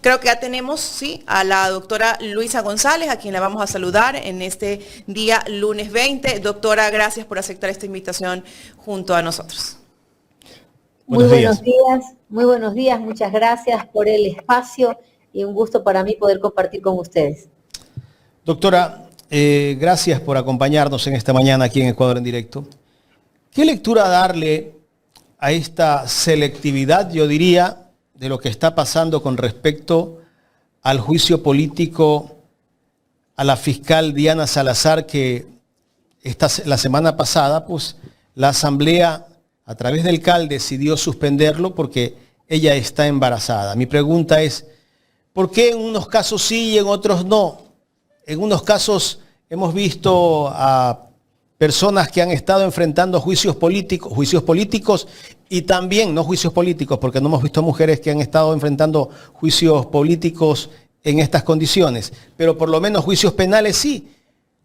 Creo que ya tenemos, sí, a la doctora Luisa González, a quien la vamos a saludar en este día lunes 20. Doctora, gracias por aceptar esta invitación junto a nosotros. Muy buenos días, muchas gracias por el espacio y un gusto para mí poder compartir con ustedes. Doctora, gracias por acompañarnos en esta mañana aquí en Ecuador en Directo. ¿Qué lectura darle a esta selectividad, yo diría, de lo que está pasando con respecto al juicio político a la fiscal Diana Salazar, que la semana pasada, pues, la Asamblea a través del CAL decidió suspenderlo porque ella está embarazada? Mi pregunta es, ¿por qué en unos casos sí y en otros no? En unos casos hemos visto a personas que han estado enfrentando juicios políticos y también, no juicios políticos, porque no hemos visto mujeres que han estado enfrentando juicios políticos en estas condiciones, pero por lo menos juicios penales sí.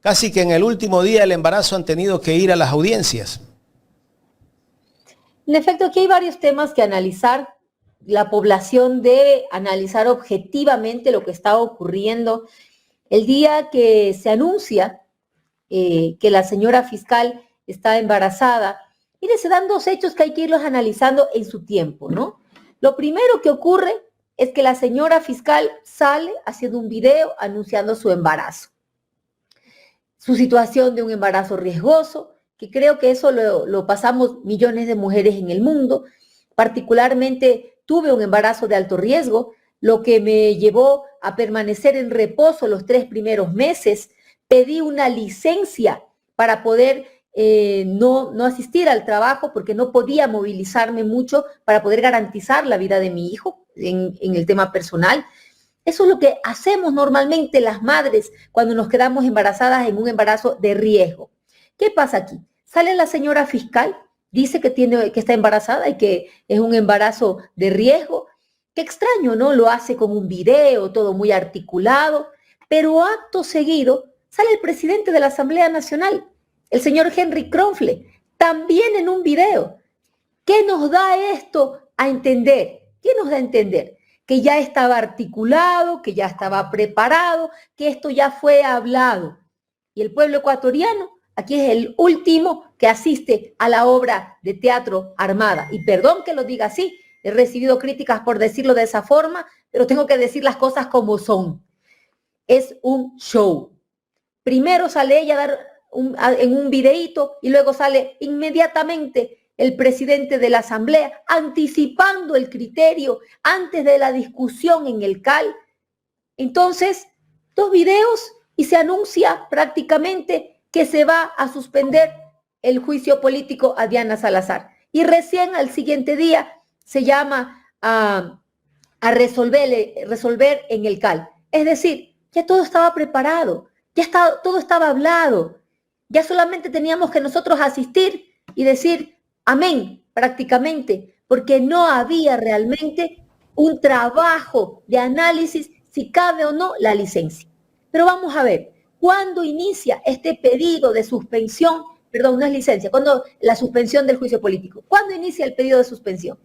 Casi que en el último día del embarazo han tenido que ir a las audiencias. En efecto, aquí hay varios temas que analizar. La población debe analizar objetivamente lo que está ocurriendo. El día que se anuncia que la señora fiscal está embarazada, mire, se dan dos hechos que hay que irlos analizando en su tiempo, ¿no? Lo primero que ocurre es que la señora fiscal sale haciendo un video anunciando su embarazo, su situación de un embarazo riesgoso, que creo que eso lo pasamos millones de mujeres en el mundo. Particularmente tuve un embarazo de alto riesgo, lo que me llevó a permanecer en reposo los 3 primeros meses. Pedí una licencia para poder no asistir al trabajo porque no podía movilizarme mucho para poder garantizar la vida de mi hijo en el tema personal. Eso es lo que hacemos normalmente las madres cuando nos quedamos embarazadas en un embarazo de riesgo. ¿Qué pasa aquí? Sale la señora fiscal, dice que está embarazada y que es un embarazo de riesgo. Qué extraño, ¿no? Lo hace con un video, todo muy articulado, pero acto seguido sale el presidente de la Asamblea Nacional, el señor Henry Kronfle, también en un video. ¿Qué nos da esto a entender? ¿Qué nos da a entender? Que ya estaba articulado, que ya estaba preparado, que esto ya fue hablado. Y el pueblo ecuatoriano, aquí es el último que asiste a la obra de teatro armada. Y perdón que lo diga así, he recibido críticas por decirlo de esa forma, pero tengo que decir las cosas como son. Es un show. Primero sale ella a dar en un videíto y luego sale inmediatamente el presidente de la Asamblea anticipando el criterio antes de la discusión en el CAL. Entonces, 2 videos y se anuncia prácticamente que se va a suspender el juicio político a Diana Salazar. Y recién al siguiente día se llama a resolver en el CAL. Es decir, ya todo estaba preparado, todo estaba hablado. Ya solamente teníamos que nosotros asistir y decir amén prácticamente, porque no había realmente un trabajo de análisis si cabe o no la licencia. Pero vamos a ver, ¿cuándo inicia este pedido de suspensión? Perdón, no es licencia, ¿cuándo la suspensión del juicio político? ¿Cuándo inicia el pedido de suspensión?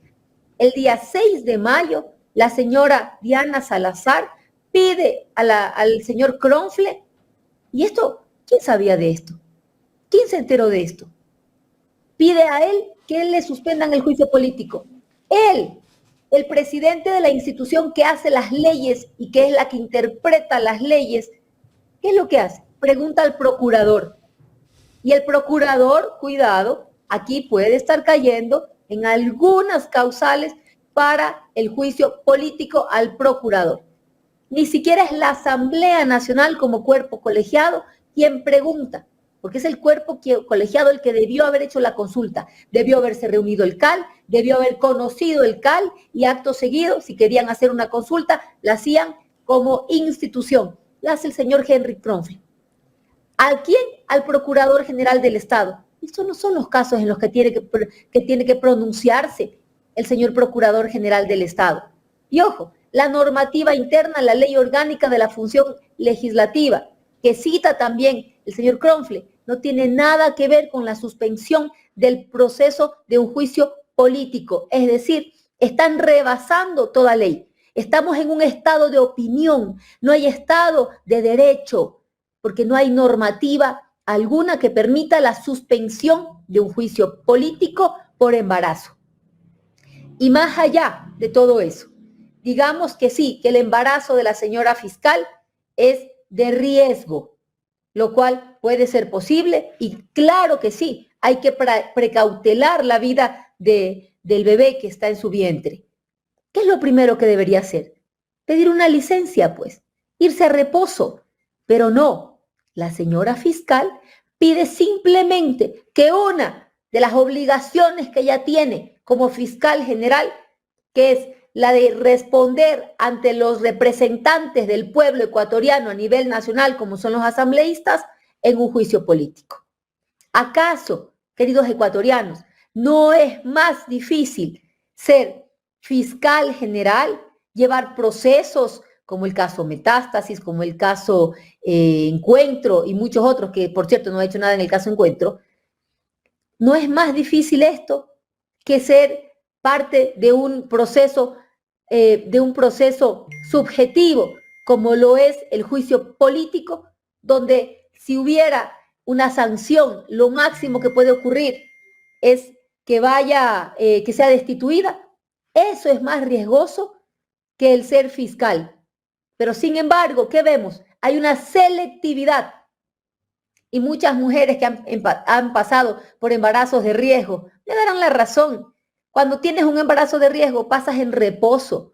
El día 6 de mayo, la señora Diana Salazar pide al señor Kronfle, y esto, ¿quién sabía de esto? ¿Quién se enteró de esto? Pide a él que él le suspendan el juicio político. Él, el presidente de la institución que hace las leyes y que es la que interpreta las leyes, ¿qué es lo que hace? Pregunta al procurador. Y el procurador, cuidado, aquí puede estar cayendo en algunas causales para el juicio político al procurador. Ni siquiera es la Asamblea Nacional como cuerpo colegiado quien pregunta, porque es el cuerpo colegiado el que debió haber hecho la consulta. Debió haberse reunido el CAL, debió haber conocido el CAL y acto seguido, si querían hacer una consulta, la hacían como institución. La hace el señor Henry Kronfle. ¿A quién? Al Procurador General del Estado. Estos no son los casos en los que tiene que pronunciarse el señor Procurador General del Estado. Y ojo, la normativa interna, la ley orgánica de la función legislativa, que cita también el señor Kronfle, no tiene nada que ver con la suspensión del proceso de un juicio político. Es decir, están rebasando toda ley. Estamos en un estado de opinión, no hay estado de derecho, porque no hay normativa alguna que permita la suspensión de un juicio político por embarazo. Y más allá de todo eso, digamos que sí, que el embarazo de la señora fiscal es de riesgo, lo cual puede ser posible y claro que sí, hay que precautelar la vida del bebé que está en su vientre. ¿Qué es lo primero que debería hacer? Pedir una licencia, pues, irse a reposo, pero no, la señora fiscal pide simplemente que una de las obligaciones que ella tiene como fiscal general, que es la de responder ante los representantes del pueblo ecuatoriano a nivel nacional, como son los asambleístas, en un juicio político. ¿Acaso, queridos ecuatorianos, no es más difícil ser fiscal general, llevar procesos como el caso Metástasis, como el caso Encuentro y muchos otros, que por cierto no ha hecho nada en el caso Encuentro? ¿No es más difícil esto que ser parte de un proceso subjetivo, como lo es el juicio político, donde si hubiera una sanción, lo máximo que puede ocurrir es que que sea destituida? Eso es más riesgoso que el ser fiscal. Pero sin embargo, ¿qué vemos? Hay una selectividad y muchas mujeres que han pasado por embarazos de riesgo me darán la razón. Cuando tienes un embarazo de riesgo, pasas en reposo.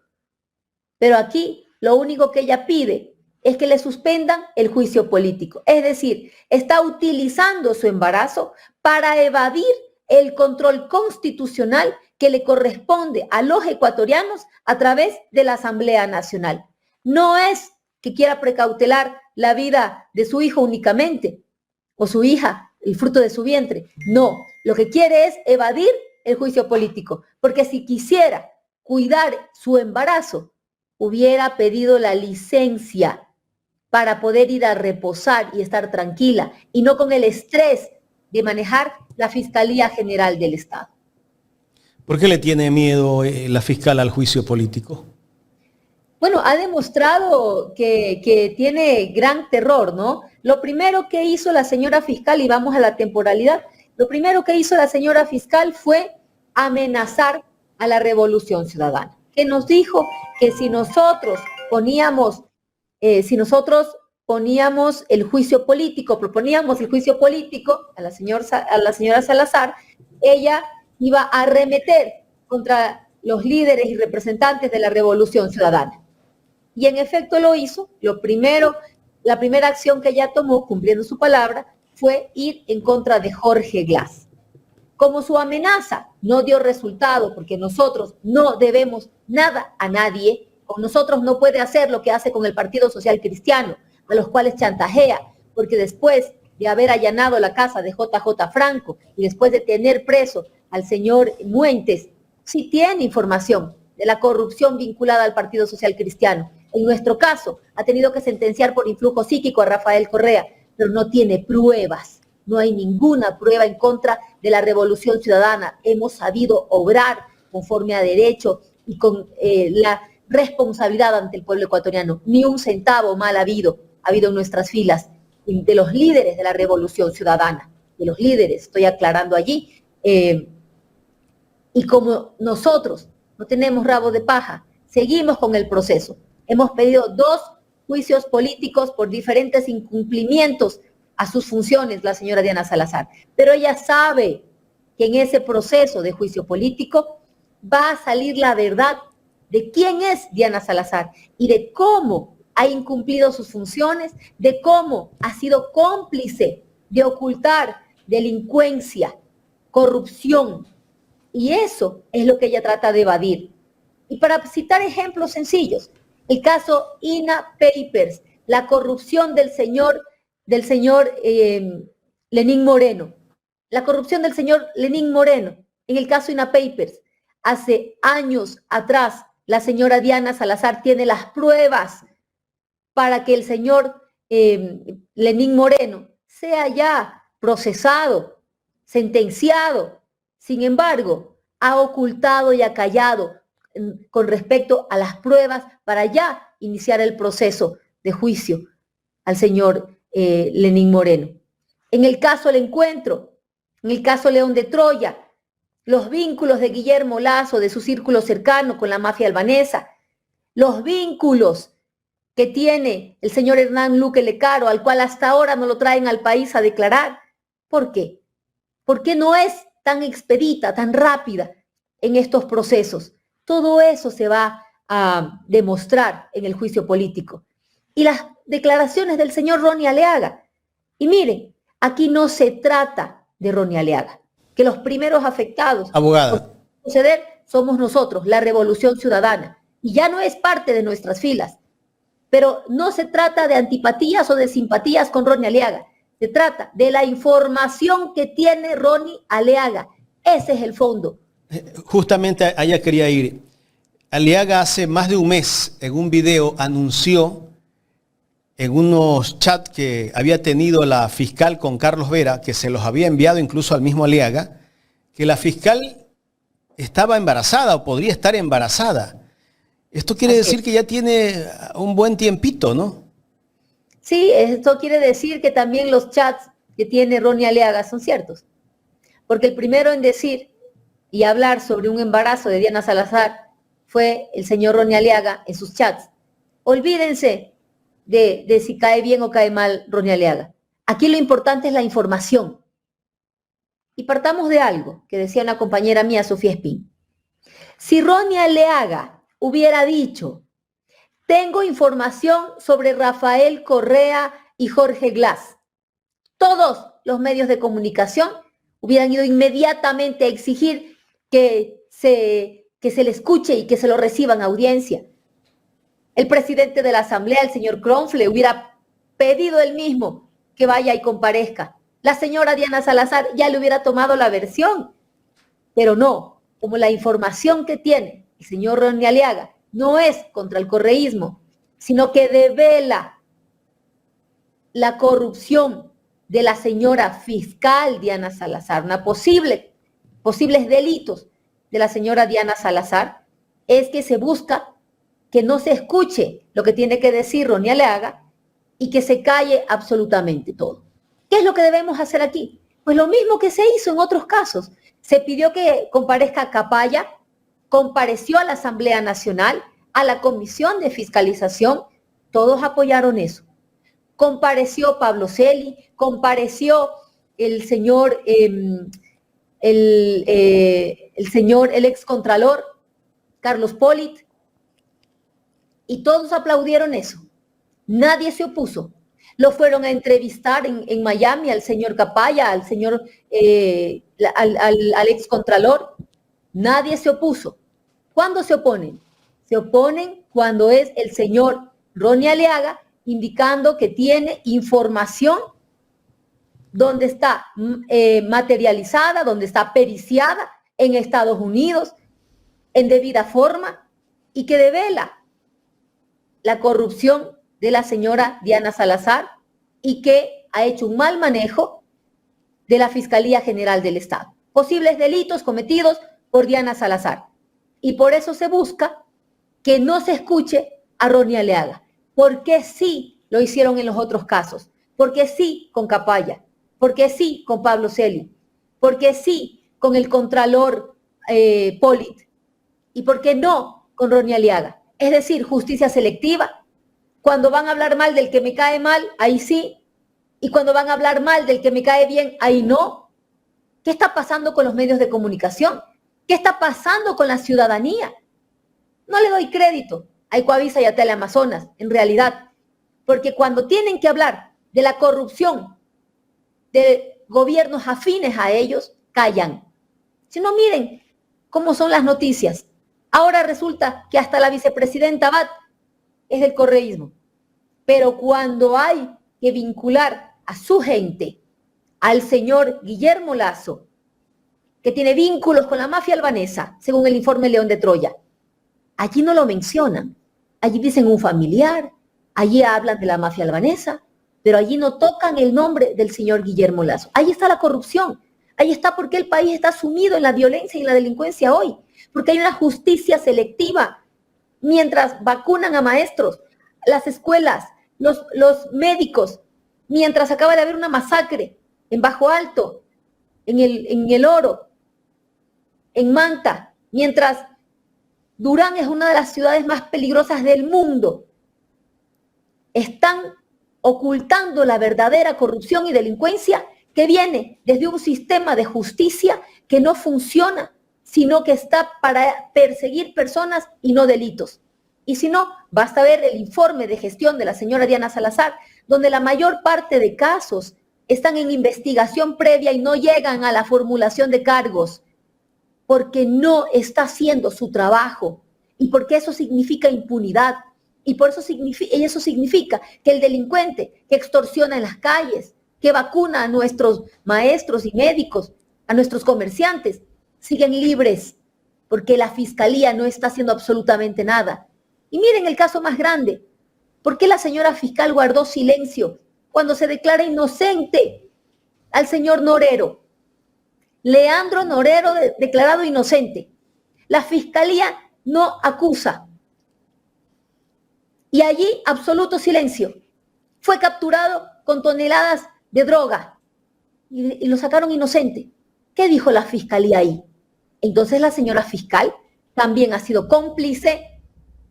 Pero aquí lo único que ella pide es que le suspendan el juicio político. Es decir, está utilizando su embarazo para evadir el control constitucional que le corresponde a los ecuatorianos a través de la Asamblea Nacional. No es que quiera precautelar la vida de su hijo únicamente, o su hija, el fruto de su vientre. No, lo que quiere es evadir el juicio político, porque si quisiera cuidar su embarazo, hubiera pedido la licencia para poder ir a reposar y estar tranquila, y no con el estrés de manejar la Fiscalía General del Estado. ¿Por qué le tiene miedo la fiscal al juicio político? Bueno, ha demostrado que tiene gran terror, ¿no? Lo primero que hizo la señora fiscal, y vamos a la temporalidad, lo primero que hizo la señora fiscal fue amenazar a la Revolución Ciudadana, que nos dijo que si nosotros poníamos el juicio político, proponíamos el juicio político a la señora Salazar, ella iba a arremeter contra los líderes y representantes de la Revolución Ciudadana. Y en efecto lo hizo. La primera acción que ella tomó, cumpliendo su palabra, fue ir en contra de Jorge Glass. Como su amenaza no dio resultado, porque nosotros no debemos nada a nadie, con nosotros no puede hacer lo que hace con el Partido Social Cristiano, a los cuales chantajea, porque después de haber allanado la casa de JJ Franco y después de tener preso al señor Muentes, sí tiene información de la corrupción vinculada al Partido Social Cristiano. En nuestro caso, ha tenido que sentenciar por influjo psíquico a Rafael Correa, pero no tiene pruebas. No hay ninguna prueba en contra de la Revolución Ciudadana. Hemos sabido obrar conforme a derecho y con la responsabilidad ante el pueblo ecuatoriano. Ni un centavo mal ha habido en nuestras filas de los líderes de la Revolución Ciudadana, de los líderes, estoy aclarando allí. Y como nosotros no tenemos rabo de paja, seguimos con el proceso. Hemos pedido 2 juicios políticos por diferentes incumplimientos a sus funciones, la señora Diana Salazar. Pero ella sabe que en ese proceso de juicio político va a salir la verdad de quién es Diana Salazar y de cómo ha incumplido sus funciones, de cómo ha sido cómplice de ocultar delincuencia, corrupción. Y eso es lo que ella trata de evadir. Y para citar ejemplos sencillos, el caso INA Papers, la corrupción del señor Lenín Moreno. La corrupción del señor Lenín Moreno en el caso INA Papers. Hace años atrás, la señora Diana Salazar tiene las pruebas para que el señor Lenín Moreno sea ya procesado, sentenciado. Sin embargo, ha ocultado y ha callado con respecto a las pruebas para ya iniciar el proceso de juicio al señor Lenín Moreno. En el caso del encuentro, en el caso León de Troya, los vínculos de Guillermo Lasso, de su círculo cercano con la mafia albanesa, los vínculos que tiene el señor Hernán Luque Lecaro, al cual hasta ahora no lo traen al país a declarar. ¿Por qué? Porque no es tan expedita, tan rápida en estos procesos. Todo eso se va a demostrar en el juicio político. Y las declaraciones del señor Ronnie Aliaga. Y miren, aquí no se trata de Ronnie Aliaga, que los primeros afectados Abogada. por suceder somos nosotros, la Revolución Ciudadana, y ya no es parte de nuestras filas. Pero no se trata de antipatías o de simpatías con Ronnie Aliaga, se trata de la información que tiene Ronnie Aliaga. Ese es el fondo. Justamente allá quería ir. Aliaga hace más de un mes en un video anunció en unos chats que había tenido la fiscal con Carlos Vera, que se los había enviado incluso al mismo Aliaga, que la fiscal estaba embarazada o podría estar embarazada. Esto quiere decir que ya tiene un buen tiempito, ¿no? Sí, esto quiere decir que también los chats que tiene Ronnie Aliaga son ciertos. Porque el primero en decir y hablar sobre un embarazo de Diana Salazar fue el señor Ronnie Aliaga en sus chats. Olvídense de si cae bien o cae mal Ronnie Aliaga. Aquí lo importante es la información. Y partamos de algo que decía una compañera mía, Sofía Espín. Si Ronnie Aliaga hubiera dicho, tengo información sobre Rafael Correa y Jorge Glass, todos los medios de comunicación hubieran ido inmediatamente a exigir que se le escuche y que se lo reciban a audiencia. El presidente de la Asamblea, el señor Kronfle, hubiera pedido él mismo que vaya y comparezca. La señora Diana Salazar ya le hubiera tomado la versión, pero no, como la información que tiene el señor Ronnie Aliaga no es contra el correísmo, sino que devela la corrupción de la señora fiscal Diana Salazar, posibles delitos de la señora Diana Salazar, es que se busca que no se escuche lo que tiene que decir Ronnie Aliaga y que se calle absolutamente todo. ¿Qué es lo que debemos hacer aquí? Pues lo mismo que se hizo en otros casos. Se pidió que comparezca Capaya, compareció a la Asamblea Nacional, a la Comisión de Fiscalización, todos apoyaron eso. Compareció Pablo Celi, compareció el señor, el excontralor Carlos Polit, y todos aplaudieron eso. Nadie se opuso. Lo fueron a entrevistar en Miami al señor Capaya, al señor, al excontralor. Nadie se opuso. ¿Cuándo se oponen? Se oponen cuando es el señor Ronnie Aliaga indicando que tiene información donde está materializada, donde está periciada en Estados Unidos, en debida forma, y que devela la corrupción de la señora Diana Salazar y que ha hecho un mal manejo de la Fiscalía General del Estado. Posibles delitos cometidos por Diana Salazar. Y por eso se busca que no se escuche a Ronnie Aliaga. Porque sí lo hicieron en los otros casos. Porque sí con Capaya. Porque sí con Pablo Celi. Porque sí con el contralor Polit. Y porque no con Ronnie Aliaga. Es decir, justicia selectiva. Cuando van a hablar mal del que me cae mal, ahí sí. Y cuando van a hablar mal del que me cae bien, ahí no. ¿Qué está pasando con los medios de comunicación? ¿Qué está pasando con la ciudadanía? No le doy crédito a Ecuavisa y a Teleamazonas, en realidad. Porque cuando tienen que hablar de la corrupción de gobiernos afines a ellos, callan. Si no, miren cómo son las noticias. Ahora resulta que hasta la vicepresidenta Abad es del correísmo. Pero cuando hay que vincular a su gente, al señor Guillermo Lasso, que tiene vínculos con la mafia albanesa, según el informe León de Troya, allí no lo mencionan. Allí dicen un familiar, allí hablan de la mafia albanesa, pero allí no tocan el nombre del señor Guillermo Lasso. Ahí está la corrupción. Ahí está porque el país está sumido en la violencia y en la delincuencia hoy. porque hay una justicia selectiva. Mientras vacunan a maestros, las escuelas, los médicos, mientras acaba de haber una masacre en Bajo Alto, en el Oro, en Manta, mientras Durán es una de las ciudades más peligrosas del mundo, están ocultando la verdadera corrupción y delincuencia que viene desde un sistema de justicia que no funciona, sino que está para perseguir personas y no delitos. Y si no, basta ver el informe de gestión de la señora Diana Salazar, donde la mayor parte de casos están en investigación previa y no llegan a la formulación de cargos, porque no está haciendo su trabajo y porque eso significa impunidad. Y por eso significa que el delincuente que extorsiona en las calles, que vacuna a nuestros maestros y médicos, a nuestros comerciantes, siguen libres, porque la fiscalía no está haciendo absolutamente nada. Y miren el caso más grande. ¿Por qué la señora fiscal guardó silencio cuando se declara inocente al señor Norero? Leandro Norero declarado inocente. La fiscalía no acusa. Y allí, absoluto silencio. Fue capturado con toneladas de droga y lo sacaron inocente. ¿Qué dijo la fiscalía ahí? Entonces la señora fiscal también ha sido cómplice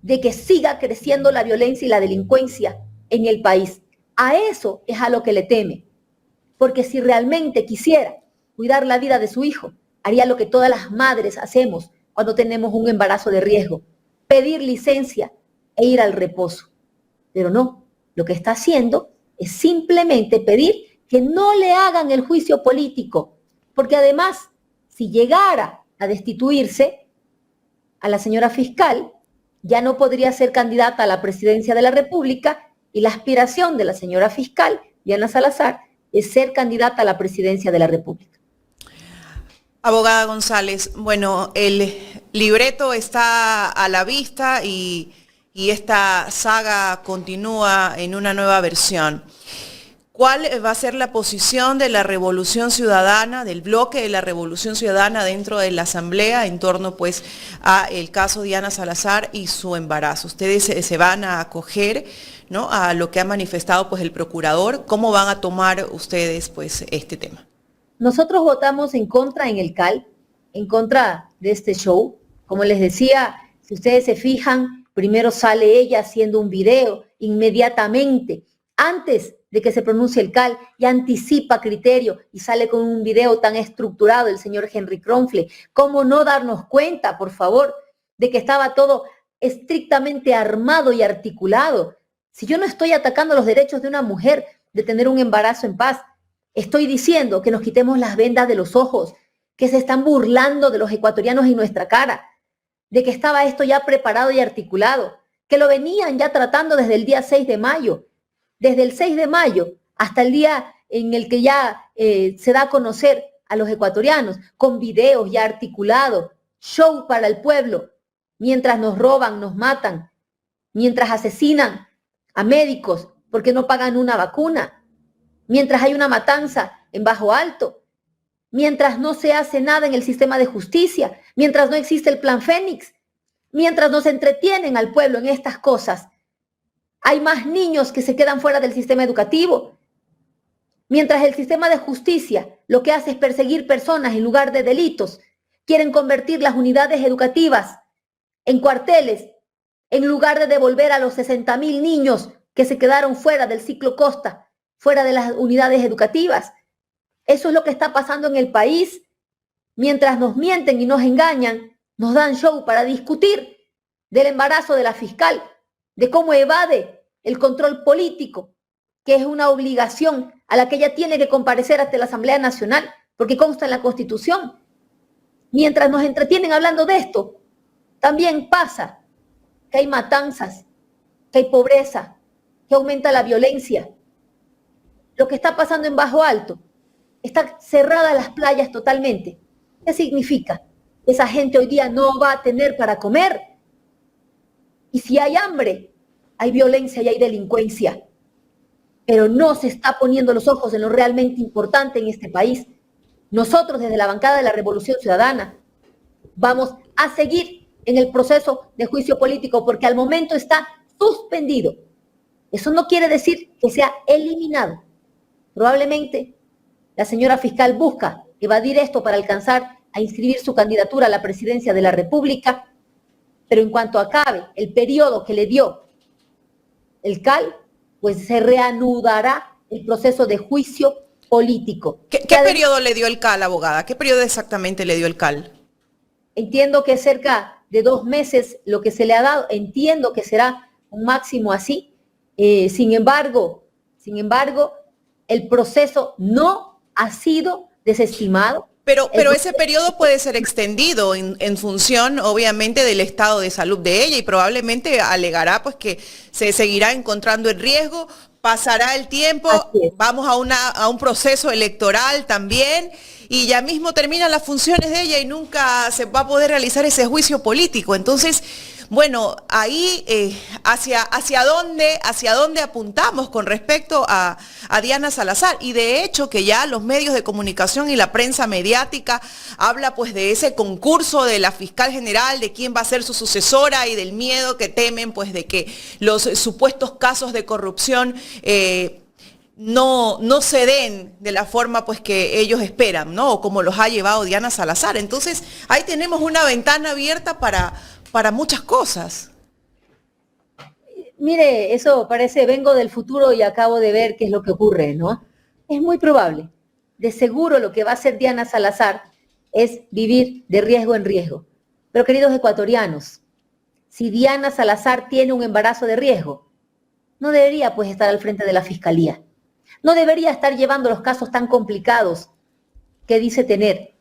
de que siga creciendo la violencia y la delincuencia en el país. A eso es a lo que le teme. Porque si realmente quisiera cuidar la vida de su hijo, haría lo que todas las madres hacemos cuando tenemos un embarazo de riesgo: pedir licencia e ir al reposo. Pero no, lo que está haciendo es simplemente pedir que no le hagan el juicio político, porque además, si llegara a destituirse a la señora fiscal, ya no podría ser candidata a la presidencia de la República, y la aspiración de la señora fiscal, Diana Salazar, es ser candidata a la presidencia de la República. Abogada González, bueno, el libreto está a la vista y esta saga continúa en una nueva versión. ¿Cuál va a ser la posición de la Revolución Ciudadana, del bloque de la Revolución Ciudadana dentro de la Asamblea en torno pues a el caso Diana Salazar y su embarazo? ¿Ustedes se van a acoger, ¿no?, a lo que ha manifestado pues el procurador? ¿Cómo van a tomar ustedes pues este tema? Nosotros votamos en contra en el CAL, en contra de este show. Como les decía, si ustedes se fijan, primero sale ella haciendo un video inmediatamente, antes de que se pronuncie el CAL, y anticipa criterio y sale con un video tan estructurado el señor Henry Kronfle. ¿Cómo no darnos cuenta, por favor, de que estaba todo estrictamente armado y articulado? Si yo no estoy atacando los derechos de una mujer de tener un embarazo en paz, estoy diciendo que nos quitemos las vendas de los ojos, que se están burlando de los ecuatorianos en nuestra cara, de que estaba esto ya preparado y articulado, que lo venían ya tratando desde el día 6 de mayo. Desde el 6 de mayo hasta el día en el que ya se da a conocer a los ecuatorianos, con videos ya articulados, show para el pueblo, mientras nos roban, nos matan, mientras asesinan a médicos porque no pagan una vacuna, mientras hay una matanza en Bajo Alto, mientras no se hace nada en el sistema de justicia, mientras no existe el Plan Fénix, mientras nos entretienen al pueblo en estas cosas. Hay más niños que se quedan fuera del sistema educativo. Mientras el sistema de justicia lo que hace es perseguir personas en lugar de delitos, quieren convertir las unidades educativas en cuarteles, en lugar de devolver a los 60,000 niños que se quedaron fuera del ciclo Costa, fuera de las unidades educativas. Eso es lo que está pasando en el país. Mientras nos mienten y nos engañan, nos dan show para discutir del embarazo de la fiscal, de cómo evade el control político, que es una obligación a la que ella tiene que comparecer ante la Asamblea Nacional, porque consta en la Constitución. Mientras nos entretienen hablando de esto, también pasa que hay matanzas, que hay pobreza, que aumenta la violencia. Lo que está pasando en Bajo Alto, está cerradas las playas totalmente. ¿Qué significa? Esa gente hoy día no va a tener para comer. Y si hay hambre, hay violencia y hay delincuencia. Pero no se está poniendo los ojos en lo realmente importante en este país. Nosotros, desde la bancada de la Revolución Ciudadana, vamos a seguir en el proceso de juicio político porque al momento está suspendido. Eso no quiere decir que sea eliminado. Probablemente la señora fiscal busca evadir esto para alcanzar a inscribir su candidatura a la presidencia de la República, pero en cuanto acabe el periodo que le dio el CAL, pues se reanudará el proceso de juicio político. ¿Qué periodo le dio el CAL, abogada? ¿Qué periodo exactamente le dio el CAL? Entiendo que es cerca de 2 meses lo que se le ha dado. Entiendo que será un máximo así. Sin embargo, el proceso no ha sido desestimado. Pero ese periodo puede ser extendido en función, obviamente, del estado de salud de ella y probablemente alegará pues que se seguirá encontrando en riesgo, pasará el tiempo, vamos a un proceso electoral también y ya mismo terminan las funciones de ella y nunca se va a poder realizar ese juicio político. Entonces, bueno, ahí hacia dónde apuntamos con respecto a Diana Salazar. Y de hecho que ya los medios de comunicación y la prensa mediática habla pues de ese concurso de la fiscal general, de quién va a ser su sucesora y del miedo que temen pues de que los supuestos casos de corrupción no se den de la forma pues que ellos esperan, ¿no? O como los ha llevado Diana Salazar. Entonces ahí tenemos una ventana abierta para muchas cosas. Mire, eso parece, vengo del futuro y acabo de ver qué es lo que ocurre, ¿no? Es muy probable. De seguro lo que va a hacer Diana Salazar es vivir de riesgo en riesgo. Pero queridos ecuatorianos, si Diana Salazar tiene un embarazo de riesgo, no debería pues estar al frente de la fiscalía. No debería estar llevando los casos tan complicados que dice tener.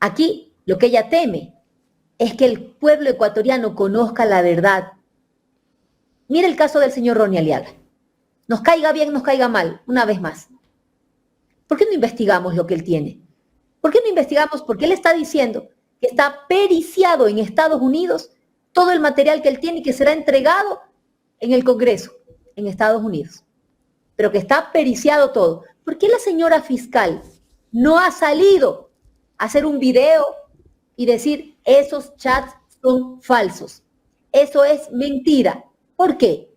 Aquí lo que ella teme es que el pueblo ecuatoriano conozca la verdad. Mire el caso del señor Ronnie Aliaga. Nos caiga bien, nos caiga mal, una vez más. ¿Por qué no investigamos lo que él tiene? ¿Por qué no investigamos? Porque él está diciendo que está periciado en Estados Unidos todo el material que él tiene y que será entregado en el Congreso en Estados Unidos. Pero que está periciado todo. ¿Por qué la señora fiscal no ha salido a hacer un video y decir esos chats son falsos? Eso es mentira. ¿Por qué?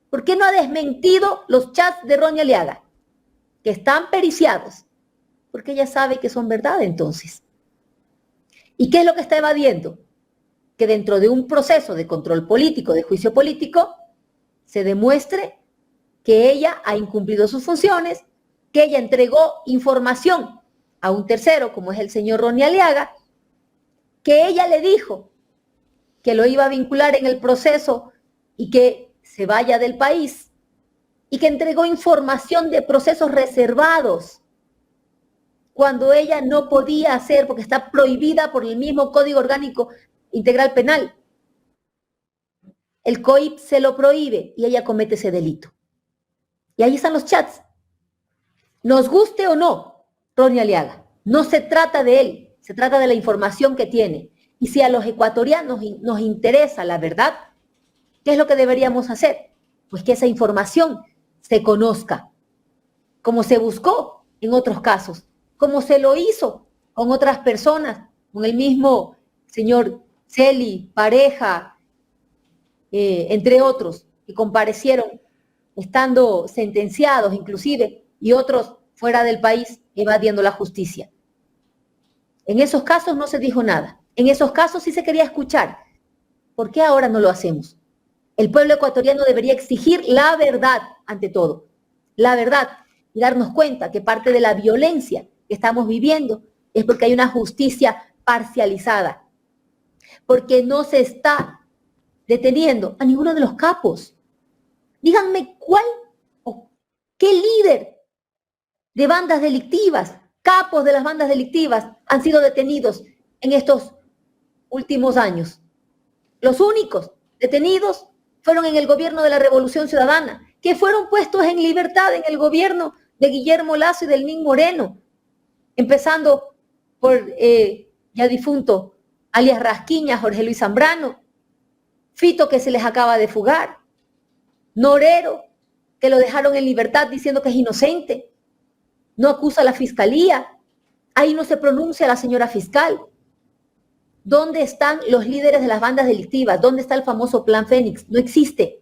¿Por qué no ha desmentido los chats de Ronnie Aliaga? Que están periciados. Porque ella sabe que son verdad entonces. ¿Y qué es lo que está evadiendo? Que dentro de un proceso de control político, de juicio político, se demuestre que ella ha incumplido sus funciones, que ella entregó información a un tercero, como es el señor Ronnie Aliaga, que ella le dijo que lo iba a vincular en el proceso y que se vaya del país, y que entregó información de procesos reservados, cuando ella no podía hacer, porque está prohibida por el mismo Código Orgánico Integral Penal. El COIP se lo prohíbe y ella comete ese delito. Y ahí están los chats. Nos guste o no, Ronnie Aliaga, no se trata de él, se trata de la información que tiene. Y si a los ecuatorianos nos interesa la verdad, ¿qué es lo que deberíamos hacer? Pues que esa información se conozca, como se buscó en otros casos, como se lo hizo con otras personas, con el mismo señor Celi, Pareja, entre otros, que comparecieron estando sentenciados inclusive, y otros fuera del país evadiendo la justicia. En esos casos no se dijo nada. En esos casos sí se quería escuchar. ¿Por qué ahora no lo hacemos? El pueblo ecuatoriano debería exigir la verdad ante todo. La verdad. Y darnos cuenta que parte de la violencia que estamos viviendo es porque hay una justicia parcializada. Porque no se está deteniendo a ninguno de los capos. Díganme cuál o qué líder de bandas delictivas, capos de las bandas delictivas, han sido detenidos en estos últimos años. Los únicos detenidos fueron en el gobierno de la Revolución Ciudadana, que fueron puestos en libertad en el gobierno de Guillermo Lasso y del Nin Moreno, empezando por ya difunto alias Rasquiña, Jorge Luis Zambrano, Fito, que se les acaba de fugar, Norero, que lo dejaron en libertad diciendo que es inocente, no acusa a la fiscalía, ahí no se pronuncia la señora fiscal. ¿Dónde están los líderes de las bandas delictivas? ¿Dónde está el famoso Plan Fénix? No existe.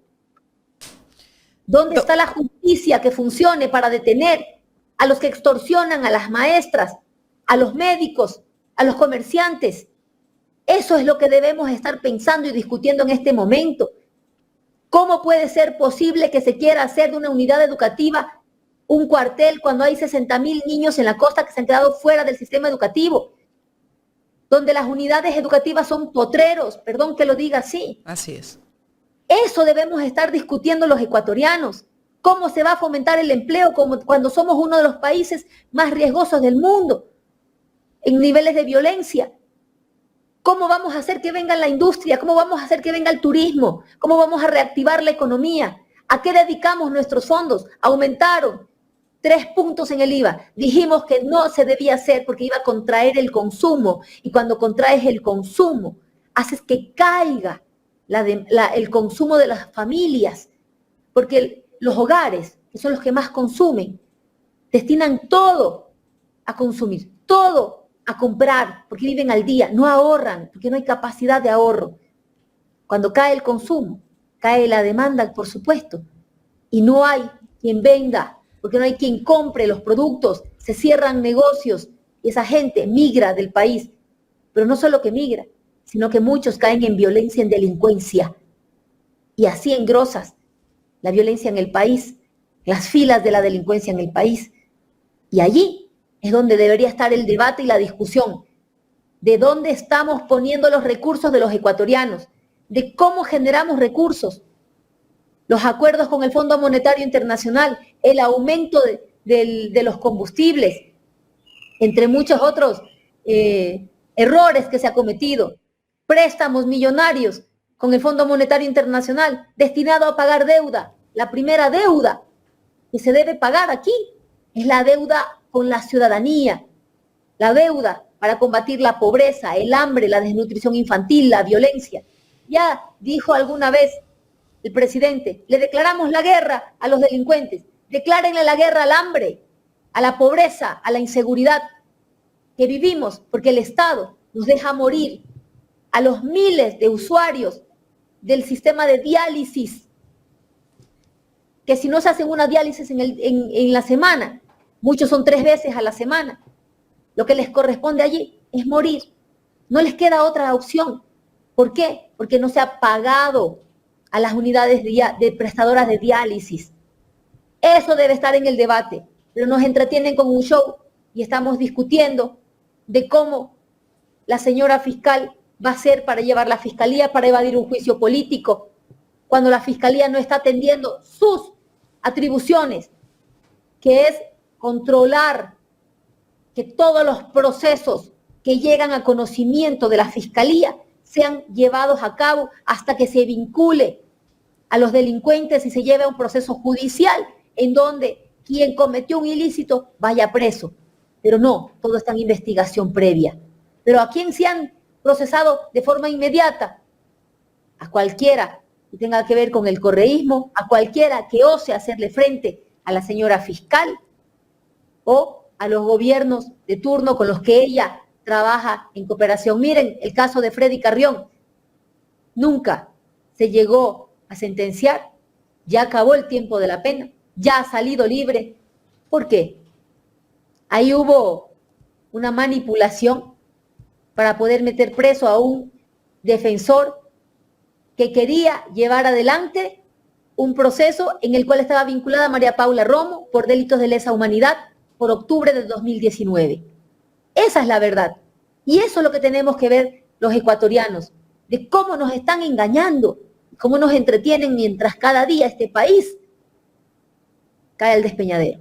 ¿Dónde está la justicia que funcione para detener a los que extorsionan a las maestras, a los médicos, a los comerciantes? Eso es lo que debemos estar pensando y discutiendo en este momento. ¿Cómo puede ser posible que se quiera hacer de una unidad educativa un cuartel cuando hay 60,000 niños en la costa que se han quedado fuera del sistema educativo? Donde las unidades educativas son potreros, perdón que lo diga así. Así es. Eso debemos estar discutiendo los ecuatorianos. ¿Cómo se va a fomentar el empleo cuando somos uno de los países más riesgosos del mundo en niveles de violencia? ¿Cómo vamos a hacer que venga la industria? ¿Cómo vamos a hacer que venga el turismo? ¿Cómo vamos a reactivar la economía? ¿A qué dedicamos nuestros fondos? Aumentaron 3 puntos en el IVA. Dijimos que no se debía hacer porque iba a contraer el consumo. Y cuando contraes el consumo, haces que caiga el consumo de las familias. Porque los hogares, que son los que más consumen, destinan todo a consumir, todo a comprar, porque viven al día, no ahorran, porque no hay capacidad de ahorro. Cuando cae el consumo, cae la demanda, por supuesto, y no hay quien venda, porque no hay quien compre los productos, se cierran negocios y esa gente migra del país. Pero no solo que migra, sino que muchos caen en violencia, en delincuencia, y así engrosas la violencia en el país, las filas de la delincuencia en el país. Y allí es donde debería estar el debate y la discusión de dónde estamos poniendo los recursos de los ecuatorianos, de cómo generamos recursos, los acuerdos con el Fondo Monetario Internacional, el aumento de los combustibles, entre muchos otros errores que se ha cometido, préstamos millonarios con el Fondo Monetario Internacional destinado a pagar deuda. La primera deuda que se debe pagar aquí es la deuda con la ciudadanía, la deuda para combatir la pobreza, el hambre, la desnutrición infantil, la violencia. Ya dijo alguna vez el presidente, le declaramos la guerra a los delincuentes, declárenle la guerra al hambre, a la pobreza, a la inseguridad que vivimos, porque el Estado nos deja morir a los miles de usuarios del sistema de diálisis, que si no se hacen una diálisis en la semana, muchos son 3 veces a la semana, lo que les corresponde allí es morir. No les queda otra opción. ¿Por qué? Porque no se ha pagado a las unidades de prestadoras de diálisis. Eso debe estar en el debate, pero nos entretienen con un show y estamos discutiendo de cómo la señora fiscal va a hacer para llevar la fiscalía para evadir un juicio político, cuando la fiscalía no está atendiendo sus atribuciones, que es controlar que todos los procesos que llegan a conocimiento de la fiscalía sean llevados a cabo hasta que se vincule a los delincuentes y se lleve a un proceso judicial en donde quien cometió un ilícito vaya preso. Pero no, todo está en investigación previa. Pero ¿a quién se han procesado de forma inmediata? A cualquiera que tenga que ver con el correísmo, a cualquiera que ose hacerle frente a la señora fiscal o a los gobiernos de turno con los que ella trabaja en cooperación. Miren el caso de Freddy Carrión. Nunca se llegó a sentenciar, ya acabó el tiempo de la pena, ya ha salido libre. ¿Por qué? Ahí hubo una manipulación para poder meter preso a un defensor que quería llevar adelante un proceso en el cual estaba vinculada María Paula Romo por delitos de lesa humanidad por octubre de 2019. Esa es la verdad. Y eso es lo que tenemos que ver los ecuatorianos, de cómo nos están engañando, cómo nos entretienen mientras cada día este país cae al despeñadero.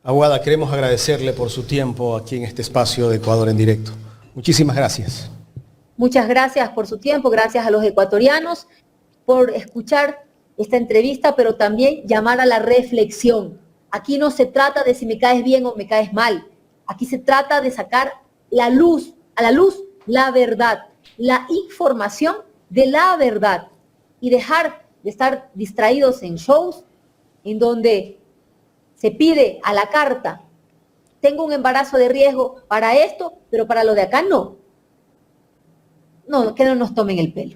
Aguada, queremos agradecerle por su tiempo aquí en este espacio de Ecuador en Directo. Muchísimas gracias. Muchas gracias por su tiempo, gracias a los ecuatorianos por escuchar esta entrevista, pero también llamar a la reflexión. Aquí no se trata de si me caes bien o me caes mal. Aquí se trata de sacar a la luz la verdad, la información de la verdad y dejar de estar distraídos en shows en donde se pide a la carta, tengo un embarazo de riesgo para esto, pero para lo de acá no. que no nos tomen el pelo.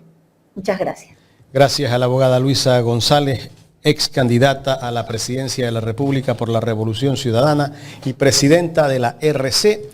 Muchas gracias. Gracias a la abogada Luisa González, ex candidata a la presidencia de la República por la Revolución Ciudadana y presidenta de la RC.